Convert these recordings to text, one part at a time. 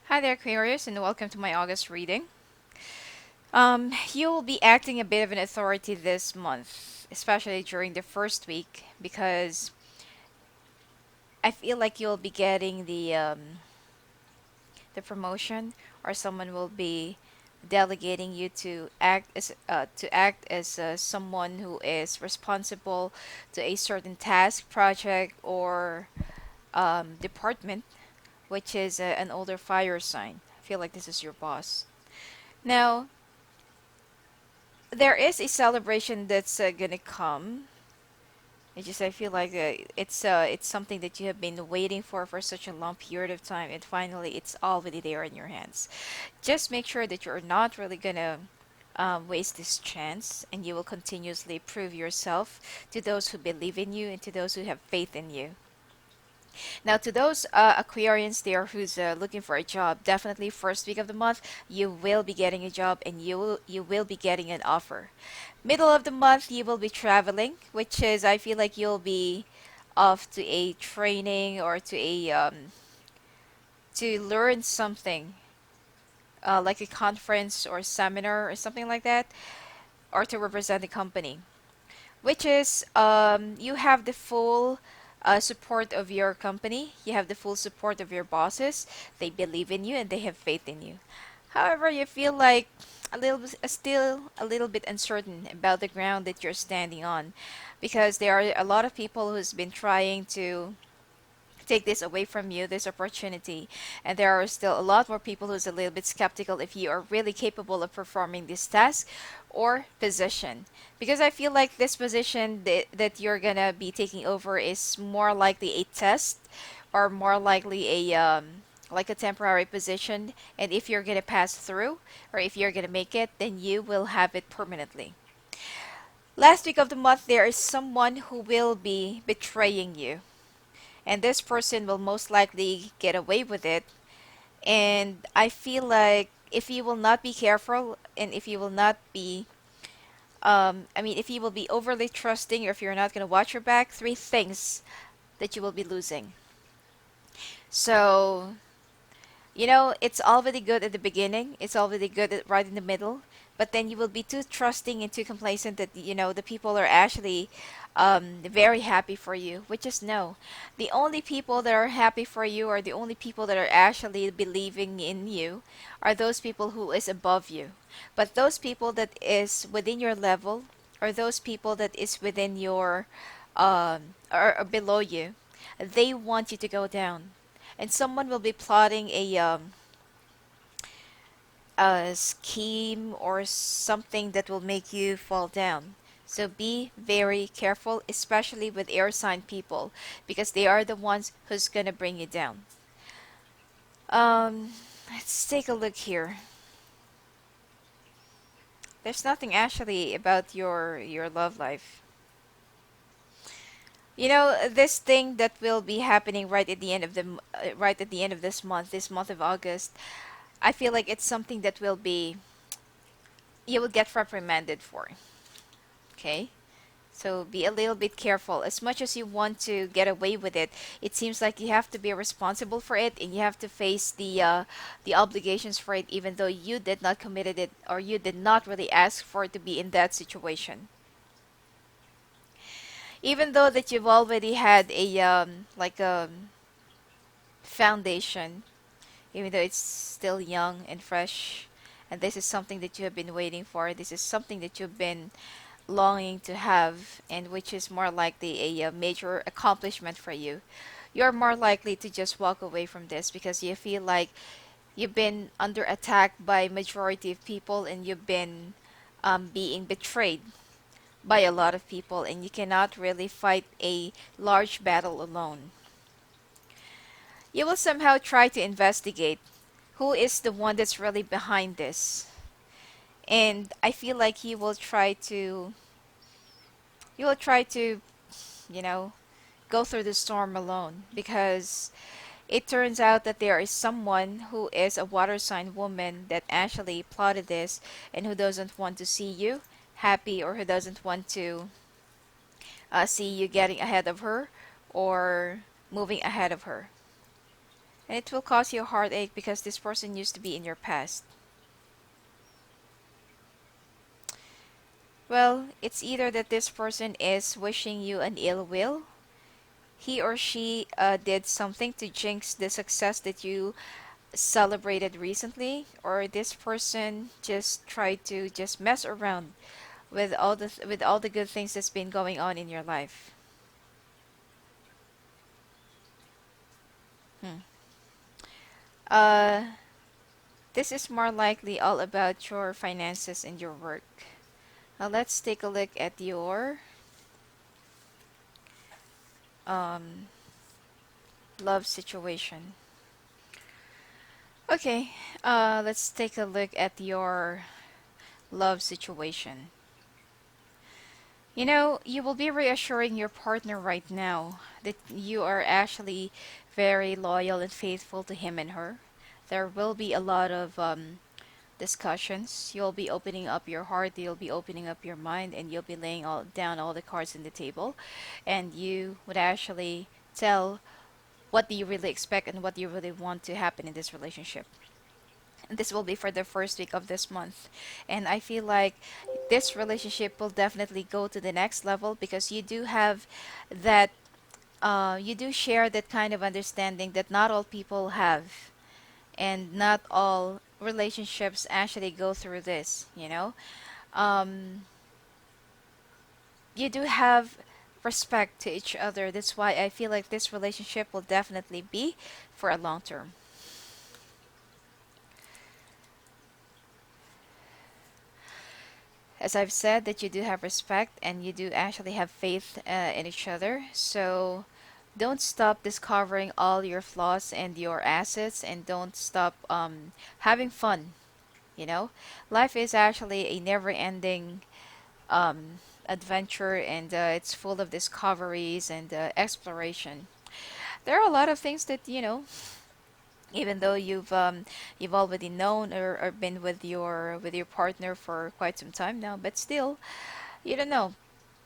Hi there, Aquarius, and welcome to my August reading. You'll be acting a bit of an authority this month, especially during the first week, because I feel like you'll be getting the promotion, or someone will be delegating you to act as someone who is responsible to a certain task, project, or department, which is an older fire sign. I feel like this is your boss. Now, there is a celebration that's gonna come. It's just I feel like it's something that you have been waiting for such a long period of time, and finally it's already there in your hands. Just make sure that you're not really gonna waste this chance, and you will continuously prove yourself to those who believe in you and to those who have faith in you. Now, to those Aquarians there who's looking for a job, definitely first week of the month you will be getting a job, and you will be getting an offer. Middle of the month you will be traveling, which is I feel like you'll be off to a training or to learn something, like a conference or seminar or something like that, or to represent the company, which is you have the full support of your company, you have the full support of your bosses. They believe in you and they have faith in you. However, you feel like still a little bit uncertain about the ground that you're standing on, because there are a lot of people who's been trying to take this away from you, this opportunity, and there are still a lot more people who's a little bit skeptical if you are really capable of performing this task or position. Because I feel like this position that you're gonna be taking over is more likely a test, or more likely a like a temporary position, and if you're gonna pass through, or if you're gonna make it, then you will have it permanently. Last week of the month there is someone who will be betraying you, and this person will most likely get away with it. And I feel like if you will not be careful, and if you will not be if you will be overly trusting, or if you're not going to watch your back, three things that you will be losing. So, it's already good at the beginning, it's already good right in the middle, but then you will be too trusting and too complacent that, the people are actually very happy for you, which is no. The only people that are happy for you, or the only people that are actually believing in you, are those people who is above you. But those people that is within your level, or those people that is within your or below you, they want you to go down, and someone will be plotting a scheme or something that will make you fall down. So be very careful, especially with air sign people, because they are the ones who's gonna bring you down. Um, let's take a look here. There's nothing actually about your love life. This thing that will be happening right at the end of right at the end of this month of August. I feel like it's something that will be you will get reprimanded for. Okay? So be a little bit careful. As much as you want to get away with it, it seems like you have to be responsible for it, and you have to face the obligations for it, even though you did not committed it, or you did not really ask for it to be in that situation. Even though that you've already had a like a foundation, even though it's still young and fresh, and this is something that you have been waiting for. This is something that you've been longing to have, and which is more likely a major accomplishment for you. You're more likely to just walk away from this because you feel like you've been under attack by majority of people, and you've been being betrayed by a lot of people, and you cannot really fight a large battle alone. You will somehow try to investigate who is the one that's really behind this, and I feel like you will try to you know go through the storm alone, because it turns out that there is someone who is a water sign woman that actually plotted this, and who doesn't want to see you happy, or who doesn't want to see you getting ahead of her, or moving ahead of her. And it will cause you a heartache because this person used to be in your past. Well, it's either that this person is wishing you an ill will, he or she did something to jinx the success that you celebrated recently, or this person just tried to just mess around with all the good things that's been going on in your life. Hmm. Uh, this is more likely all about your finances and your work. Now let's take a look at your um, love situation. Okay, let's take a look at your love situation. You know, you will be reassuring your partner right now that you are actually very loyal and faithful to him and her. There will be a lot of discussions. You'll be opening up your heart, you'll be opening up your mind, and you'll be laying all down all the cards on the table. And you would actually tell what do you really expect and what do you really want to happen in this relationship. And this will be for the first week of this month. And I feel like this relationship will definitely go to the next level because you do have that, you do share that kind of understanding that not all people have, and not all relationships actually go through this, you know? Um, you do have respect to each other. That's why I feel like this relationship will definitely be for a long term. As I've said, that you do have respect and you do actually have faith in each other. So don't stop discovering all your flaws and your assets, and don't stop having fun. You know, life is actually a never-ending um, adventure, and it's full of discoveries and exploration. There are a lot of things that even though you've already known or been with your partner for quite some time now, but still you don't know.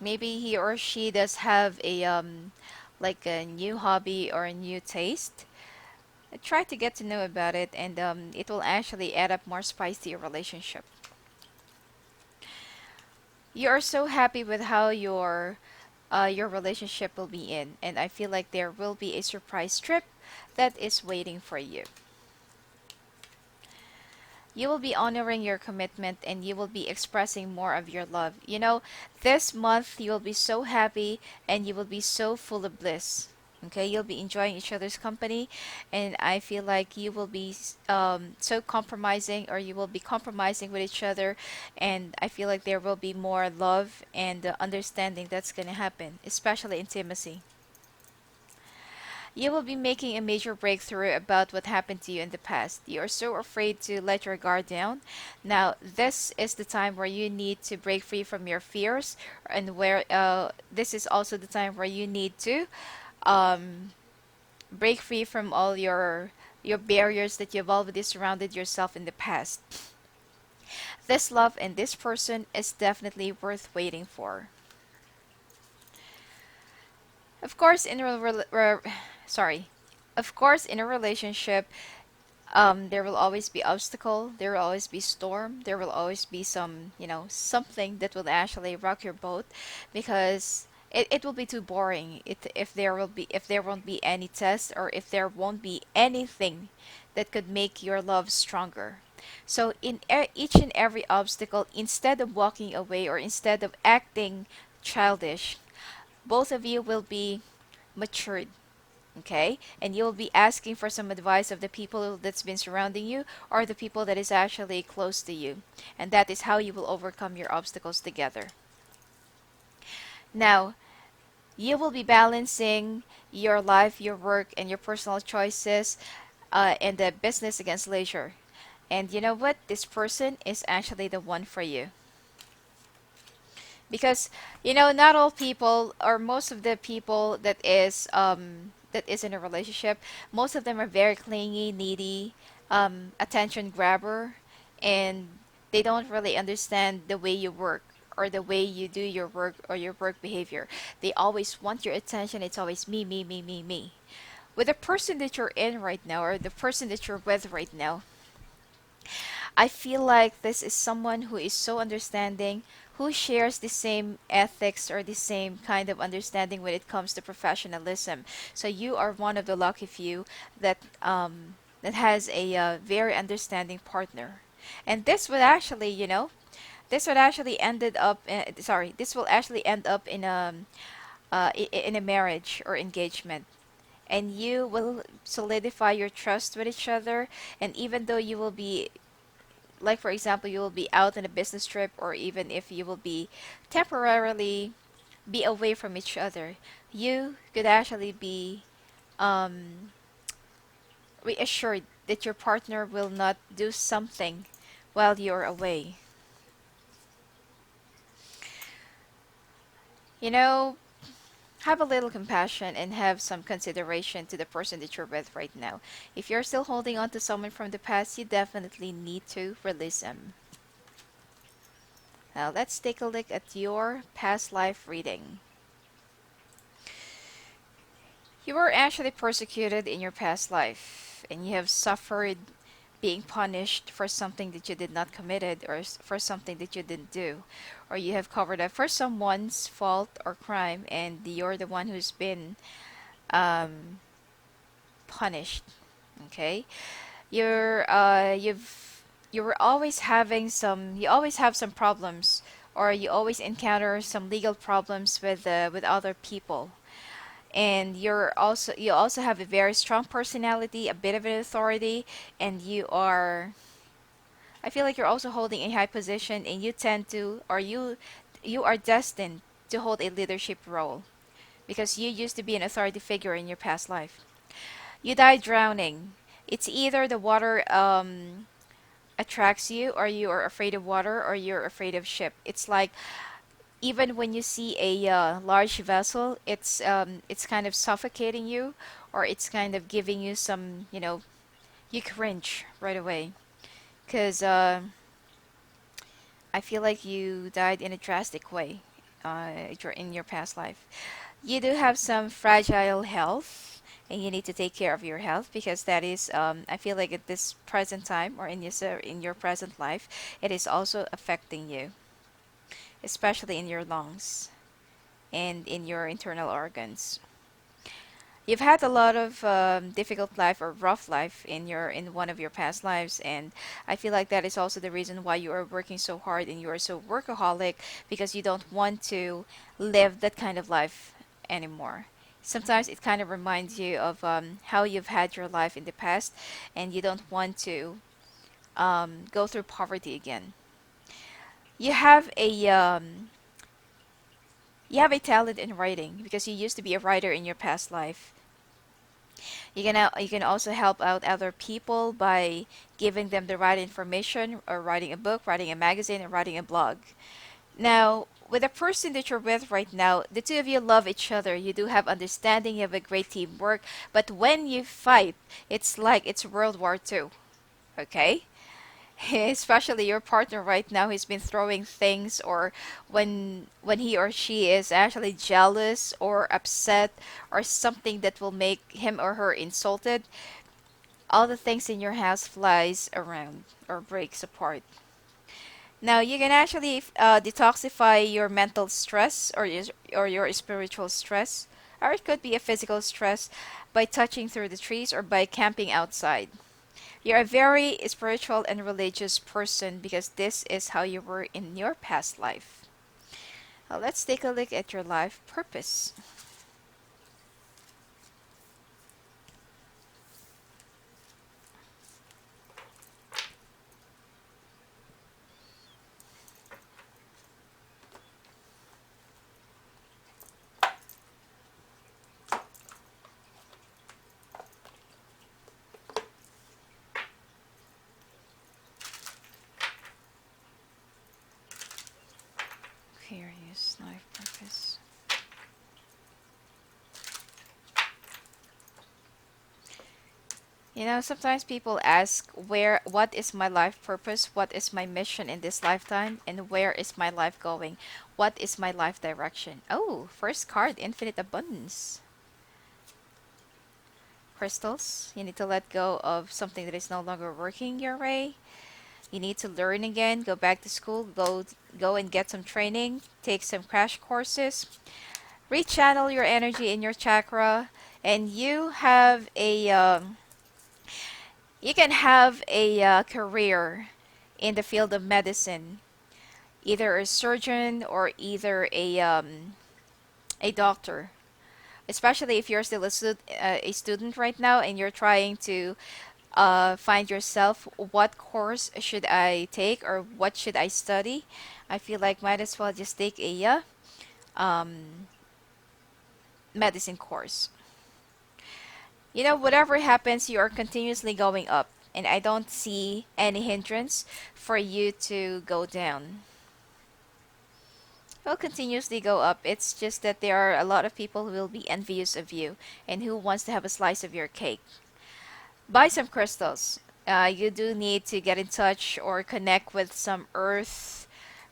Maybe he or she does have a like a new hobby or a new taste. Try to get to know about it, and it will actually add up more spice to your relationship. You are so happy with how your relationship will be in, and I feel like there will be a surprise trip that is waiting for you. You will be honoring your commitment, and you will be expressing more of your love. You know, this month you will be so happy and you will be so full of bliss. Okay, you'll be enjoying each other's company, and I feel like you will be so compromising, or you will be compromising with each other, and I feel like there will be more love and understanding that's going to happen, especially intimacy. You will be making a major breakthrough about what happened to you in the past. You are so afraid to let your guard down. Now, this is the time where you need to break free from your fears, and where this is also the time where you need to um, break free from all your barriers that you've already surrounded yourself in the past. This love and this person is definitely worth waiting for. Of course, sorry. Of course, in a relationship, there will always be obstacle, there will always be storm, there will always be some, something that will actually rock your boat, because it will be too boring if there won't be any test, or if there won't be anything that could make your love stronger. So in each and every obstacle, instead of walking away or instead of acting childish, both of you will be matured. Okay, and you'll be asking for some advice of the people that's been surrounding you, or the people that is actually close to you, and that is how you will overcome your obstacles together. Now, you will be balancing your life, your work, and your personal choices, and the business against leisure. And you know what, this person is actually the one for you, because not all people, or most of the people that is in a relationship, most of them are very clingy, needy, attention grabber, and they don't really understand the way you work, or the way you do your work, or your work behavior. They always want your attention. It's always me, me, me, me, me. With the person that you're in right now, or the person that you're with right now, I feel like this is someone who is so understanding, who shares the same ethics or the same kind of understanding when it comes to professionalism. So you are one of the lucky few that that has a very understanding partner. And this would actually, this would actually ended up sorry, this will actually end up in in a marriage or engagement, and you will solidify your trust with each other. And even though you will be, like for example, you will be out on a business trip, or even if you will be temporarily be away from each other, you could actually be um, reassured that your partner will not do something while you're away. You know, have a little compassion and have some consideration to the person that you're with right now. If you're still holding on to someone from the past, you definitely need to release them. Now, let's take a look at your past life reading. You were actually persecuted in your past life, and you have suffered being punished for something that you did not committed, or for something that you didn't do, or you have covered up for someone's fault or crime, and you're the one who's been um, punished. Okay, you were always having some, you always have some problems, or you always encounter some legal problems with other people. And you also have a very strong personality, a bit of an authority, and I feel like you're also holding a high position, and you tend to, or you are destined to hold a leadership role because you used to be an authority figure in your past life. You died drowning. It's either the water attracts you, or you are afraid of water, or you're afraid of ship. It's like even when you see a large vessel, it's kind of suffocating you, or it's kind of giving you some, you cringe right away. Because I feel like you died in a drastic way in your past life. You do have some fragile health, and you need to take care of your health because that is, I feel like at this present time, or in your present life, it is also affecting you, especially in your lungs and in your internal organs. You've had a lot of difficult life or rough life in one of your past lives, and I feel like that is also the reason why you are working so hard and you are so workaholic, because you don't want to live that kind of life anymore. Sometimes it kind of reminds you of how you've had your life in the past, and you don't want to go through poverty again. You have a talent in writing because you used to be a writer in your past life. You can also help out other people by giving them the right information, or writing a book, writing a magazine, and writing a blog. Now, with the person that you're with right now, the two of you love each other. You do have understanding, you have a great teamwork, but when you fight, it's like it's World War II. Okay? Especially your partner right now, he's been throwing things, or when he or she is actually jealous or upset, or something that will make him or her insulted, all the things in your house flies around or breaks apart. Now you can actually detoxify your mental stress, or your spiritual stress, or it could be a physical stress, by touching through the trees or by camping outside. You're a very spiritual and religious person because this is how you were in your past life. Now let's take a look at your life purpose. Aquarius, life purpose. Sometimes people ask, what is my life purpose? What is my mission in this lifetime? And where is my life going? What is my life direction? Oh, first card, infinite abundance. crystals. You need to let go of something that is no longer working your way. You need to learn again, go back to school, go and get some training, take some crash courses, rechannel your energy in your chakra, and you can have a career in the field of medicine, either a surgeon or either a doctor. Especially if you're still a student right now and you're trying to find yourself, what course should I take or what should I study? I feel like might as well just take a um, medicine course. Whatever happens, you are continuously going up, and I don't see any hindrance for you to go down. You'll continuously go up. It's just that there are a lot of people who will be envious of you and who wants to have a slice of your cake. Buy some crystals. You do need to get in touch or connect with some earth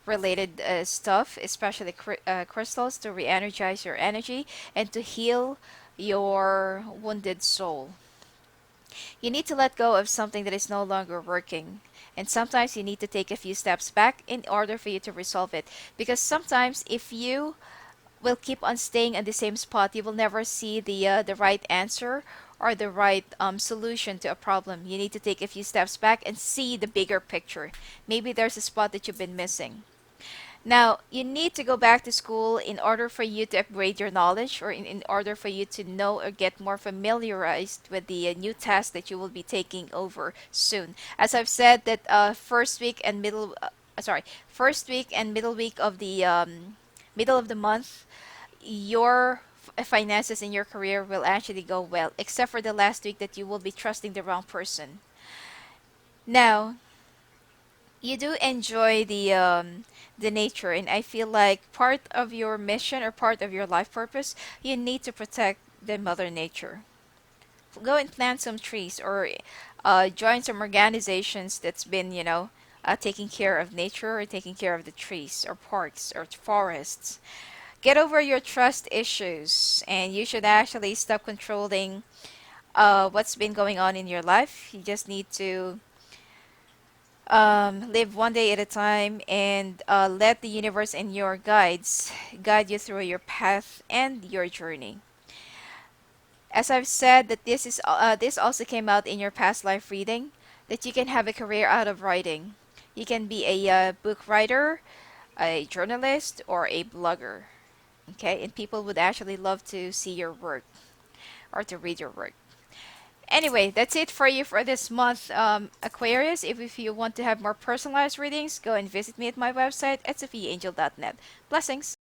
related stuff, especially crystals, to re energize your energy and to heal your wounded soul. You need to let go of something that is no longer working. And sometimes you need to take a few steps back in order for you to resolve it. Because sometimes if you will keep on staying at the same spot, you will never see the right answer or the right solution to a problem. You need to take a few steps back and see the bigger picture. Maybe there's a spot that you've been missing. Now, you need to go back to school in order for you to upgrade your knowledge or in order for you to know or get more familiarized with the new task that you will be taking over soon. As I've said that first week and middle week of the middle of the month, your finances in your career will actually go well, except for the last week that you will be trusting the wrong person. Now, you do enjoy the nature, and I feel like part of your mission or part of your life purpose, you need to protect the mother nature. Go and plant some trees or join some organizations that's been taking care of nature or taking care of the trees or parks or forests. Get over your trust issues, and you should actually stop controlling what's been going on in your life. You just need to live one day at a time and let the universe and your guides guide you through your path and your journey. As I've said, that this also came out in your past life reading, that you can have a career out of writing. You can be a book writer, a journalist, or a blogger. Okay, and people would actually love to see your work or to read your work. Anyway, that's it for you for this month, Aquarius. If you want to have more personalized readings, go and visit me at my website at sophiaangel.net. Blessings!